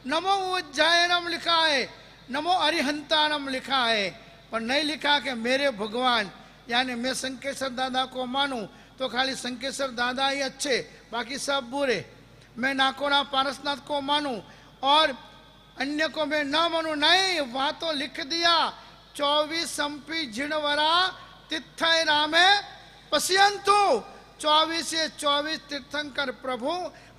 नमो उज्जैनम लिखा है, नमो अरिहंतानम लिखा है, पर नहीं लिखा कि मेरे भगवान, यानी मैं संकेश्वर दादा को मानूं तो खाली संकेश्वर दादा ही अच्छे, बाकी सब बुरे। मैं नाकोड़ा पारसनाथ को मानूं और अन्य को मैं न मानूं, नहीं, वहां तो लिख दिया 24 संपी झिणवरा तीर्थय रामे पश्यंतु। 24 से 24 तीर्थंकर प्रभु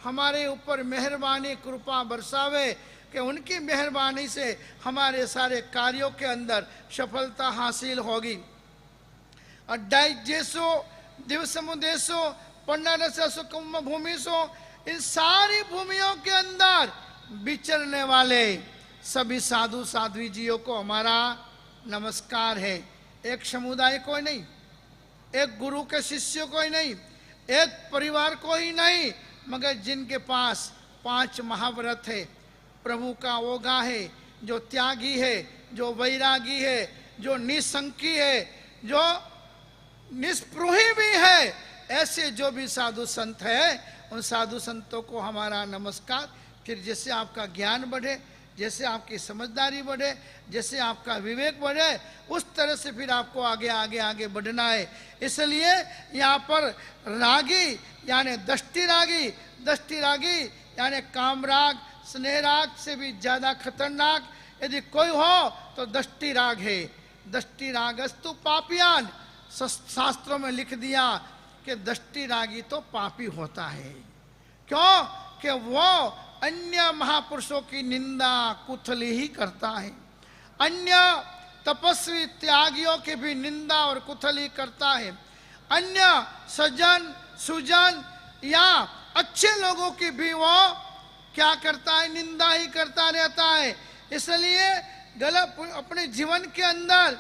हमारे ऊपर मेहरबानी कृपा बरसावे कि उनकी मेहरबानी से हमारे सारे कार्यों के अंदर सफलता हासिल होगी। अड्डाई जैसो दिवसमुदेशो पन्नारसो कुंभ भूमि सो, इन सारी भूमियों के अंदर विचरने वाले सभी साधु साध्वी जियों को हमारा नमस्कार है। एक समुदाय कोई नहीं, एक गुरु के शिष्य कोई नहीं, एक परिवार कोई नहीं, मगर जिनके पास 5 महाव्रत है, प्रभु का ओगा है, जो त्यागी है, जो वैरागी है, जो निसंकी है, जो निस्पृही भी है, ऐसे जो भी साधु संत है उन साधु संतों को हमारा नमस्कार। फिर जैसे आपका ज्ञान बढ़े, जैसे आपकी समझदारी बढ़े, जैसे आपका विवेक बढ़े, उस तरह से फिर आपको आगे आगे आगे बढ़ना है। इसलिए यहाँ पर रागी यानी दष्टि रागी यानी कामराग स्नेहराग से भी ज्यादा खतरनाक यदि कोई हो तो दष्टि राग है। दष्टि रागस्तु पापियान, शास्त्रों में लिख दिया कि दष्टि रागी तो पापी होता है। क्यों? कि वो अन्य महापुरुषों की निंदा कुथली ही करता है, अन्य तपस्वी त्यागियों की भी निंदा और कुथली करता है, अन्य सज्जन सुजन या अच्छे लोगों की भी वो क्या करता है, निंदा ही करता रहता है। इसलिए गलत अपने जीवन के अंदर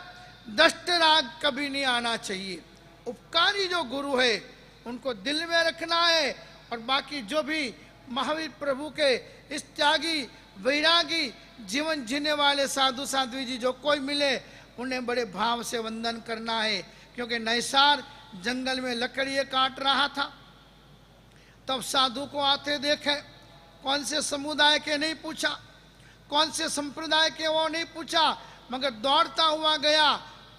दष्ट राग कभी नहीं आना चाहिए। उपकारी जो गुरु है उनको दिल में रखना है, और बाकी जो भी महावीर प्रभु के इस त्यागी वैरागी जीवन जीने वाले साधु साध्वी जी जो कोई मिले उन्हें बड़े भाव से वंदन करना है। क्योंकि नैसार जंगल में लकड़ियाँ काट रहा था, तब साधु को आते देखे, कौन से समुदाय के नहीं पूछा, कौन से संप्रदाय के वो नहीं पूछा, मगर दौड़ता हुआ गया।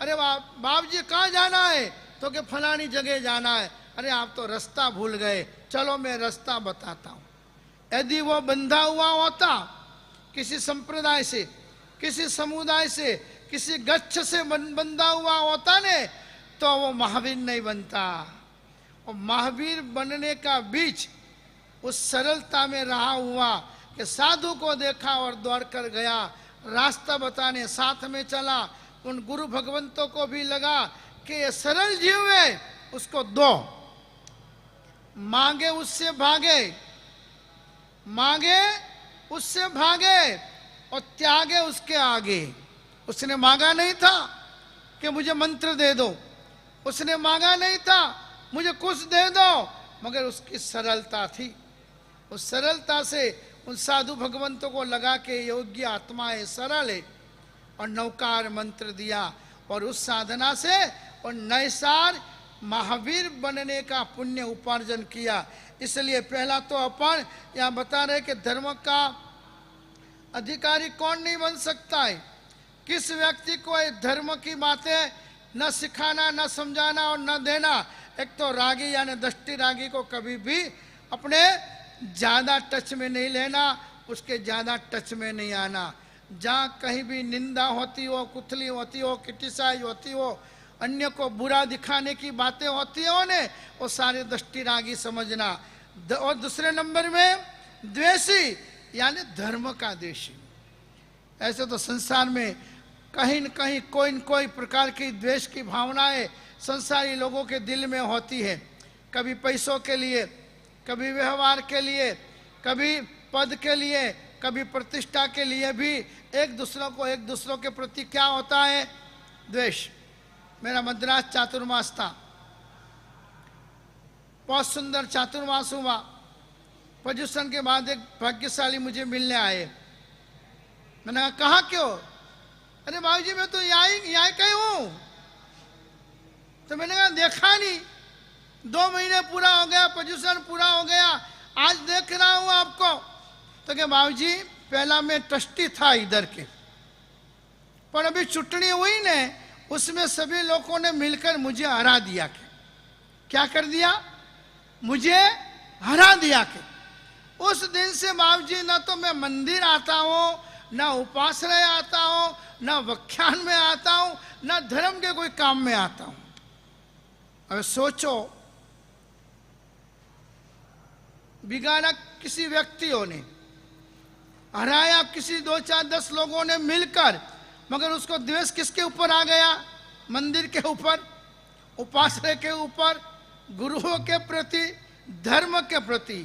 अरे बाप जी कहाँ जाना है? तो कि फलानी जगह जाना है। अरे आप तो रास्ता भूल गए, चलो मैं रास्ता बताता हूँ। यदि वो बंधा हुआ होता किसी संप्रदाय से, किसी समुदाय से, किसी गच्छ से बंधा हुआ होता ने, तो वो महावीर नहीं बनता। और महावीर बनने का बीच उस सरलता में रहा हुआ कि साधु को देखा और दौड़ कर गया, रास्ता बताने साथ में चला। उन गुरु भगवंतों को भी लगा कि ये सरल जीव है, उसको दो, मांगे उससे भागे, मांगे उससे भागे और त्यागे उसके आगे। उसने मांगा नहीं था कि मुझे मंत्र दे दो, उसने मांगा नहीं था मुझे कुछ दे दो, मगर उसकी सरलता थी। उस सरलता से उन साधु भगवंतों को लगा कि योग्य आत्मा है, सरल है, और नौकार मंत्र दिया। और उस साधना से और नैसार महावीर बनने का पुण्य उपार्जन किया। इसलिए पहला तो अपन यहाँ बता रहे कि धर्म का अधिकारी कौन नहीं बन सकता है, किस व्यक्ति को धर्म की बातें न सिखाना, न समझाना और न देना। एक तो रागी यानी दष्टि रागी को कभी भी अपने ज्यादा टच में नहीं लेना, उसके ज्यादा टच में नहीं आना। जहाँ कहीं भी निंदा होती हो, कुथली होती हो, क्रिटिसाइज होती हो, अन्य को बुरा दिखाने की बातें होती हो ने, वो सारे दष्टि रागी समझना। और दूसरे नंबर में द्वेषी यानी धर्म का द्वेषी। ऐसे तो संसार में कहीं न कहीं कोई न कोई प्रकार की द्वेष की भावनाएं संसारी लोगों के दिल में होती है। कभी पैसों के लिए, कभी व्यवहार के लिए, कभी पद के लिए, कभी प्रतिष्ठा के लिए भी एक दूसरों के प्रति क्या होता है, द्वेष। मेरा मद्रास चातुर्मास था, बहुत सुंदर चातुर्मास हुआ। प्रजुषण के बाद एक भाग्यशाली मुझे मिलने आए। मैंने कहा क्यों? अरे बाबू जी मैं तो यहाँ कहीं हूँ। तो मैंने कहा देखा नहीं, 2 महीने पूरा हो गया, प्रजुषण पूरा हो गया, आज देख रहा हूँ आपको। तो क्या बाबू जी पहला मैं ट्रस्टी था इधर के, पर अभी चुटनी हुई ने उसमें सभी लोगों ने मिलकर मुझे हरा दिया के। क्या कर दिया? मुझे हरा दिया के। उस दिन से बाबू जी ना तो मैं मंदिर आता हूँ, ना उपासना आता हूँ, ना व्याख्यान में आता हूँ, ना धर्म के कोई काम में आता हूँ। अब सोचो, बिगाड़ा किसी व्यक्तियों ने, हराया किसी 2 4 10 लोगों ने मिलकर, मगर उसको द्वेष किसके ऊपर आ गया? मंदिर के ऊपर, उपासना के ऊपर, गुरुओं के प्रति, धर्म के प्रति।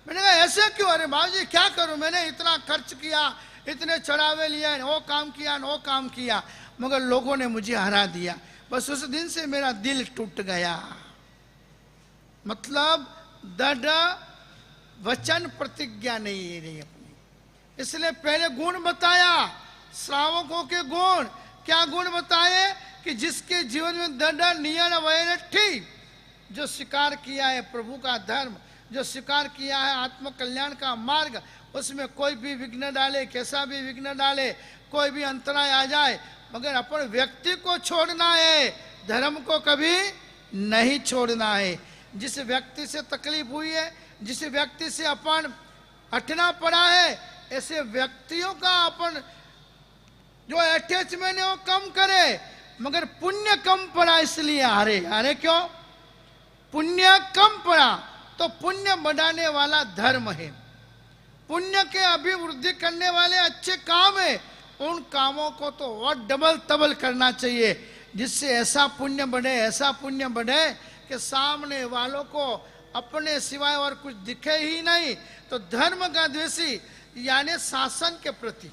मैंने कहा ऐसे क्यों? अरे बाबूजी क्या करूं, मैंने इतना खर्च किया, इतने चढ़ावे लिए, वो काम किया, वो काम किया, मगर लोगों ने मुझे हरा दिया। बस उस दिन से मेरा दिल टूट गया। मतलब दृढ़ वचन प्रतिज्ञा नहीं रही अपनी। इसलिए पहले गुण बताया, श्रावकों के गुण। क्या गुण बताए? कि जिसके जीवन में दृढ़ नियन वैर ठीक, जो स्वीकार किया है प्रभु का धर्म, जो स्वीकार किया है आत्म कल्याण का मार्ग, उसमें कोई भी विघ्न डाले, कैसा भी विघ्न डाले, कोई भी अंतराय आ जाए, मगर अपन व्यक्ति को छोड़ना है, धर्म को कभी नहीं छोड़ना है। जिस व्यक्ति से तकलीफ हुई है, जिस व्यक्ति से अपन हटना पड़ा है, ऐसे व्यक्तियों का अपन जो अटैचमेंट है वो कम करे। मगर पुण्य कम पड़ा इसलिए हारे। हारे क्यों? पुण्य कम पड़ा। तो पुण्य बढ़ाने वाला धर्म है, पुण्य के अभिवृद्धि करने वाले अच्छे काम है, उन कामों को तो और डबल तबल करना चाहिए, जिससे ऐसा पुण्य बढ़े, ऐसा पुण्य बढ़े कि सामने वालों को अपने सिवाय और कुछ दिखे ही नहीं। तो धर्म का द्वेषी यानी शासन के प्रति,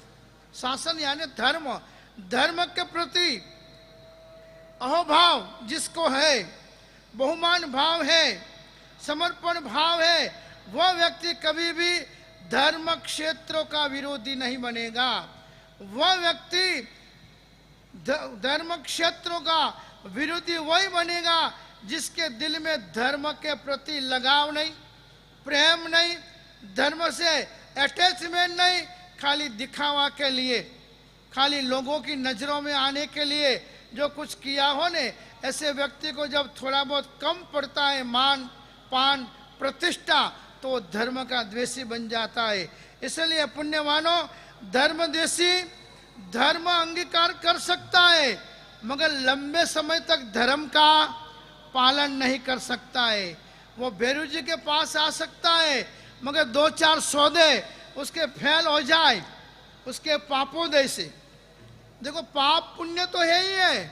शासन यानी धर्म, धर्म के प्रति अहोभाव जिसको है, बहुमान भाव है, समर्पण भाव है, वह व्यक्ति कभी भी धर्म क्षेत्रों का विरोधी नहीं बनेगा। वह व्यक्ति धर्म क्षेत्रों का विरोधी वही बनेगा जिसके दिल में धर्म के प्रति लगाव नहीं, प्रेम नहीं, धर्म से अटैचमेंट नहीं, खाली दिखावा के लिए, खाली लोगों की नजरों में आने के लिए जो कुछ किया हो ने, ऐसे व्यक्ति को जब थोड़ा बहुत कम पड़ता है मान पान प्रतिष्ठा, तो धर्म का द्वेषी बन जाता है। इसलिए पुण्यवानों, धर्म द्वेषी धर्म अंगीकार कर सकता है, मगर लंबे समय तक धर्म का पालन नहीं कर सकता है। वो बेरू जी के पास आ सकता है, मगर 2 4 सौदे उसके फेल हो जाए उसके पापोदय से। देखो पाप पुण्य तो है ही है,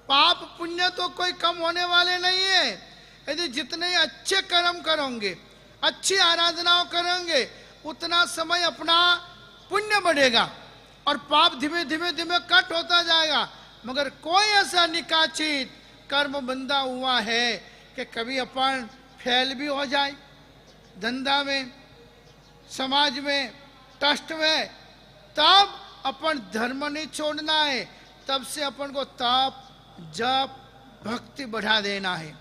पाप पुण्य तो कोई कम होने वाले नहीं है। यदि जितने अच्छे कर्म करोगे, अच्छी आराधनाओं करेंगे, उतना समय अपना पुण्य बढ़ेगा और पाप धीमे धीमे धीमे कट होता जाएगा। मगर कोई ऐसा निकाचित कर्म बंधा हुआ है कि कभी अपन फेल भी हो जाए, धंधा में, समाज में, ट्रस्ट में, तब अपन धर्म नहीं छोड़ना है। तब से अपन को तप जप भक्ति बढ़ा देना है।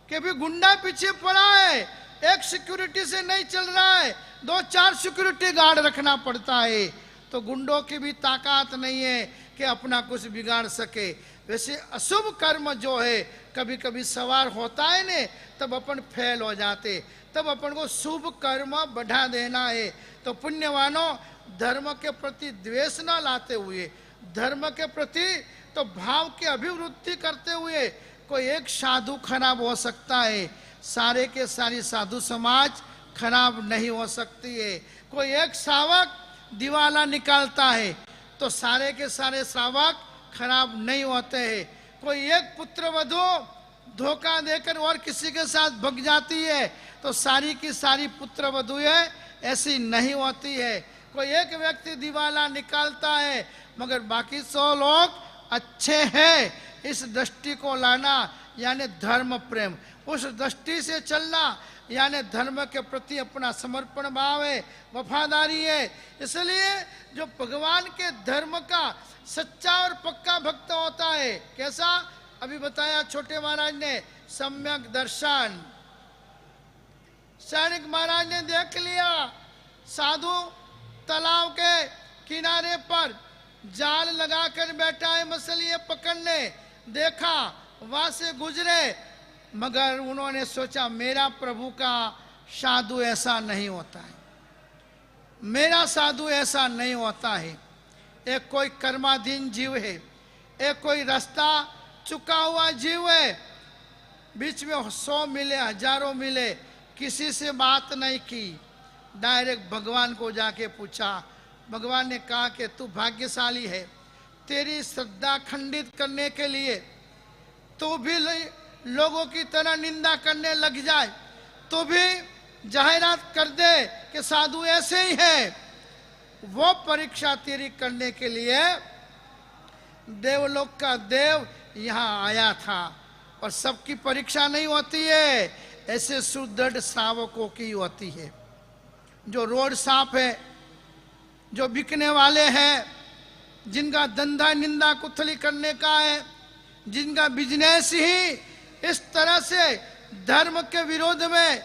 कि भी गुंडा पीछे पड़ा है, एक सिक्योरिटी से नहीं चल रहा है, 2 4 सिक्योरिटी गार्ड रखना पड़ता है, तो गुंडों की भी ताकत नहीं है कि अपना कुछ बिगाड़ सके। वैसे अशुभ कर्म जो है कभी कभी सवार होता है ने, तब अपन फेल हो जाते, तब अपन को शुभ कर्म बढ़ा देना है। तो पुण्यवानों, धर्म के प्रति द्वेष न लाते हुए, धर्म के प्रति तो भाव की अभिवृद्धि करते हुए, कोई एक साधु खराब हो सकता है, सारे के सारी साधु समाज खराब नहीं हो सकती है। कोई एक श्रावक दिवाला निकालता है तो सारे के सारे श्रावक खराब नहीं होते हैं। कोई एक पुत्र वधू धोखा देकर और किसी के साथ भग जाती है तो सारी की सारी पुत्र वधुएं ऐसी नहीं होती है। कोई एक व्यक्ति दिवाला निकालता है मगर बाकी 100 लोग अच्छे हैं। इस दृष्टि को लाना यानी धर्म प्रेम, उस दृष्टि से चलना यानी धर्म के प्रति अपना समर्पण भाव है, वफादारी है। इसलिए जो भगवान के धर्म का सच्चा और पक्का भक्त होता है, कैसा अभी बताया छोटे महाराज ने, सम्यक दर्शन। सैनिक महाराज ने देख लिया साधु तालाब के किनारे पर जाल लगाकर बैठा है मछलियां पकड़ने, देखा वहां से गुजरे, मगर उन्होंने सोचा मेरा प्रभु का साधु ऐसा नहीं होता है, मेरा साधु ऐसा नहीं होता है। एक कोई कर्माधीन जीव है, एक कोई रास्ता चुका हुआ जीव है, बीच में 100 मिले 1000 मिले, किसी से बात नहीं की, डायरेक्ट भगवान को जाके पूछा। भगवान ने कहा कि तू भाग्यशाली है, तेरी श्रद्धा खंडित करने के लिए तू भी लोगों की तरह निंदा करने लग जाए, तो भी जाहिरात कर दे कि साधु ऐसे ही है। वो परीक्षा तेरी करने के लिए देवलोक का देव यहाँ आया था। और सबकी परीक्षा नहीं होती है, ऐसे सुदृढ़ श्रावकों की होती है। जो रोड साफ है, जो बिकने वाले हैं, जिनका धंधा निंदा कुथली करने का है, जिनका बिजनेस ही इस तरह से धर्म के विरोध में,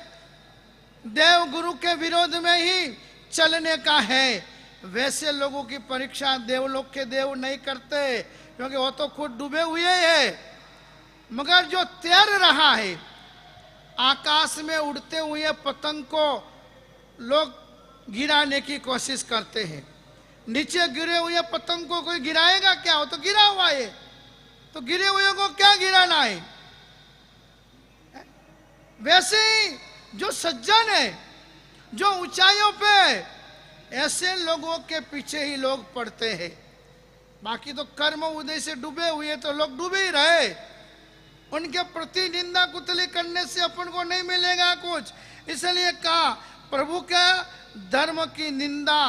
देव गुरु के विरोध में ही चलने का है, वैसे लोगों की परीक्षा देवलोक के देव नहीं करते, क्योंकि वो तो खुद डूबे हुए हैं। मगर जो तैर रहा है, आकाश में उड़ते हुए पतंग को लोग गिराने की कोशिश करते हैं। नीचे गिरे हुए पतंग को कोई गिराएगा क्या? हो तो गिरा हुआ है, तो गिरे हुए को क्या गिराना है? वैसे ही जो सज्जन है, जो ऊंचाइयों पे, ऐसे लोगों के पीछे ही लोग पड़ते हैं। बाकी तो कर्म उदय से डूबे हुए तो लोग डूबे ही रहे, उनके प्रति निंदा कुतली करने से अपन को नहीं मिलेगा कुछ। इसलिए कहा प्रभु के धर्म की निंदा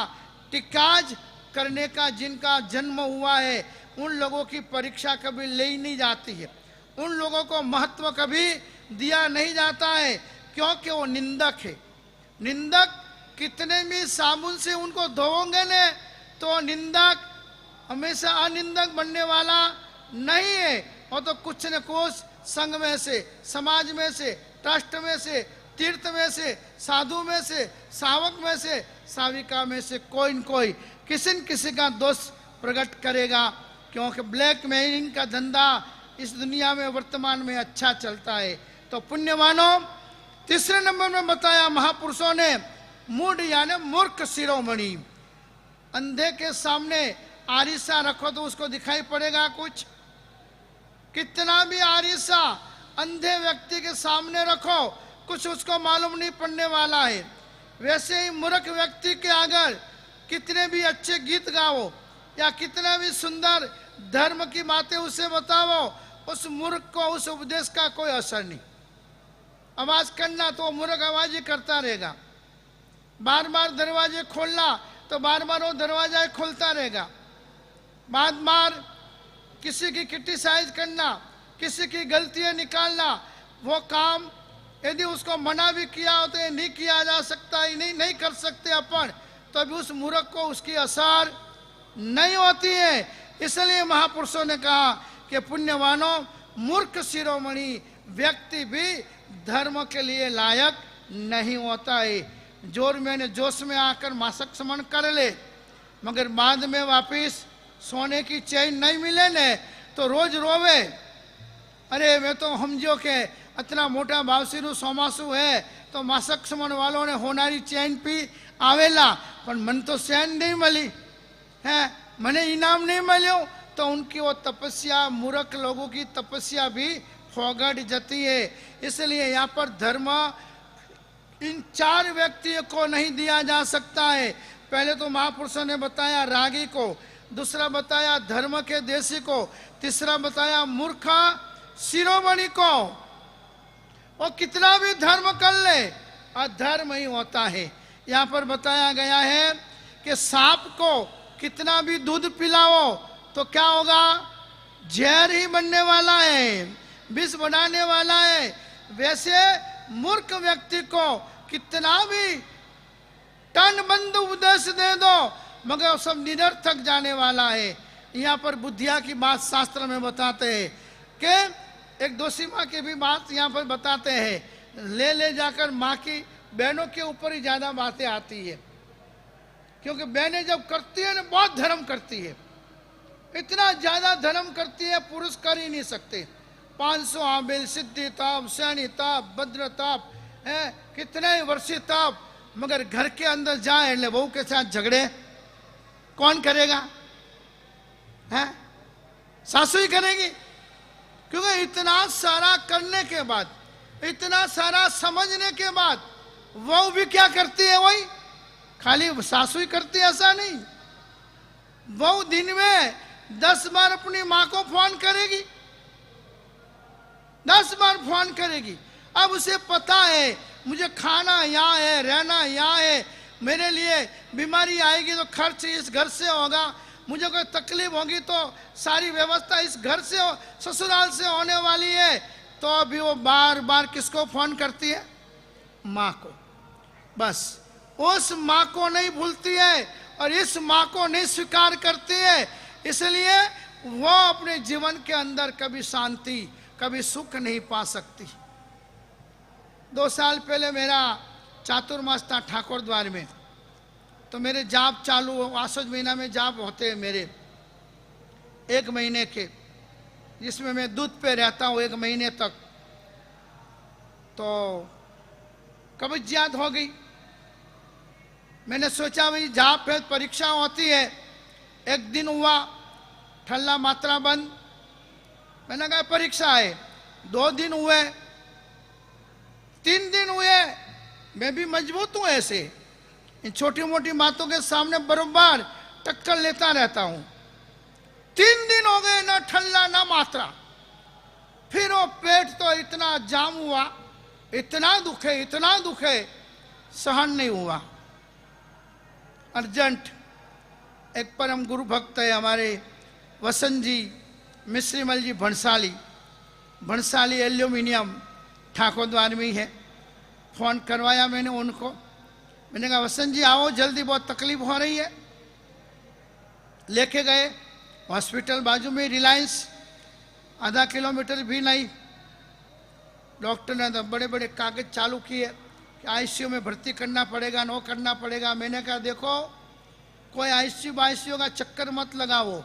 टिकाज करने का जिनका जन्म हुआ है, उन लोगों की परीक्षा कभी ली नहीं जाती है, उन लोगों को महत्व कभी दिया नहीं जाता है, क्योंकि वो निंदक है। निंदक कितने भी साबुन से उनको धोओगे ने, तो निंदक हमेशा अनिंदक बनने वाला नहीं है। वो तो कुछ न कुछ संघ में से, समाज में से, ट्रस्ट में से, तीर्थ में से, साधु में से, सावक में से, साविका में से कोई न कोई किसी न किसी का दोष प्रकट करेगा, क्योंकि ब्लैक मेलिंग का धंधा इस दुनिया में वर्तमान में अच्छा चलता है। तो पुण्यवानों, तीसरे नंबर में बताया महापुरुषों ने, मूढ़ यानी मूर्ख शिरोमणि। अंधे के सामने आरिसा रखो तो उसको दिखाई पड़ेगा कुछ? कितना भी आरिसा अंधे व्यक्ति के सामने रखो, कुछ उसको मालूम नहीं पड़ने वाला है। वैसे ही मूर्ख व्यक्ति के अगर कितने भी अच्छे गीत गाओ या कितना भी सुंदर धर्म की बातें उसे बताओ, उस मूर्ख को उस उपदेश का कोई असर नहीं। आवाज करना तो मूर्ख आवाज ही करता रहेगा, बार बार दरवाजे खोलना तो बार बार वो दरवाजा खोलता रहेगा, बार बार किसी की क्रिटिसाइज करना, किसी की गलतियां निकालना, वो काम यदि उसको मना भी किया हो तो ये नहीं किया जा सकता, नहीं कर सकते अपन, तो अभी उस मूर्ख को उसकी असर नहीं होती है। इसलिए महापुरुषों ने कहा कि पुण्यवानों, मूर्ख शिरोमणि व्यक्ति भी धर्म के लिए लायक नहीं होता है। जोश में आकर मासक समन कर ले, मगर बाद में वापिस सोने की चैन नहीं मिले ने तो रोज रोवे, अरे मैं तो समझो के इतना मोटा भावसीरू सोमासु है तो मासक समन वालों ने होनारी चैन पी आवेला, पर मन तो चैन नहीं मिली है, मने इनाम नहीं मिलो, तो उनकी वो तपस्या, मूर्ख लोगों की तपस्या भी फोगट जाती है। इसलिए यहाँ पर धर्म इन 4 व्यक्तियों को नहीं दिया जा सकता है। पहले तो महापुरुषों ने बताया रागी को, दूसरा बताया धर्म के देशी को, तीसरा बताया मूर्ख शिरोमणि को। और कितना भी धर्म कर ले अधर्म ही होता है। यहाँ पर बताया गया है कि सांप को कितना भी दूध पिलाओ तो क्या होगा? जहर ही बनने वाला है, विष बनाने वाला है। वैसे मूर्ख व्यक्ति को कितना भी टन बंद उपदेश दे दो मगर सब निरर्थक जाने वाला है। यहाँ पर बुद्धिया की बात शास्त्र में बताते हैं कि एक दोषी माँ की भी बात यहाँ पर बताते हैं, ले जाकर माँ की बहनों के ऊपर ही ज्यादा बातें आती है। क्योंकि बहनें जब करती है ना बहुत धर्म करती है, इतना ज्यादा धर्म करती है पुरुष कर ही नहीं सकते। 500 आबिल, सिद्धि ताप, सैनी ताप, भद्र ताप है, कितने वर्षी ताप, मगर घर के अंदर जाए ले बहू के साथ झगड़े कौन करेगा? है सासू ही करेगी। क्योंकि इतना सारा करने के बाद, इतना सारा समझने के बाद वो भी क्या करती है? वही खाली सासू ही करती है ऐसा नहीं, वो दिन में 10 बार अपनी माँ को फोन करेगी, 10 बार फोन करेगी। अब उसे पता है मुझे खाना यहाँ है, रहना यहाँ है, मेरे लिए बीमारी आएगी तो खर्च इस घर से होगा, मुझे कोई तकलीफ होगी तो सारी व्यवस्था इस घर से ससुराल से होने वाली है। तो अभी वो बार बार किसको फोन करती है? माँ को। बस उस माँ को नहीं भूलती है और इस माँ को नहीं स्वीकार करती है, इसलिए वो अपने जीवन के अंदर कभी शांति, कभी सुख नहीं पा सकती। 2 साल पहले मेरा चातुर्मास था ठाकुर द्वार में, तो मेरे जाप चालू, आसज महीना में जाप होते हैं मेरे 1 महीने के, जिसमें मैं दूध पे रहता हूँ 1 महीने तक। तो कब्जियत हो गई, मैंने सोचा भाई जाप है, परीक्षा होती है। 1 दिन हुआ ठल्ला मात्रा बंद, मैंने कहा परीक्षा है। 2 दिन हुए, 3 दिन हुए, मैं भी मजबूत हूं ऐसे, इन छोटी मोटी बातों के सामने बराबर टक्कर लेता रहता हूं। 3 दिन हो गए, ना ठल्ला ना मात्रा। फिर वो पेट तो इतना जाम हुआ, इतना दुखे, इतना दुखे, सहन नहीं हुआ। अर्जेंट एक परम गुरु भक्त है हमारे वसंत जी मिश्रीमल जी भणसाली एल्यूमिनियम ठाकुर द्वार में ही है। फोन करवाया मैंने उनको, मैंने कहा वसंत जी आओ जल्दी, बहुत तकलीफ हो रही है। लेके गए हॉस्पिटल, बाजू में रिलायंस, आधा किलोमीटर भी नहीं। डॉक्टर ने तो बड़े बड़े कागज चालू किए कि आईसीयू में भर्ती करना पड़ेगा, नो करना पड़ेगा। मैंने कहा देखो कोई आईसीयू का चक्कर मत लगाओ,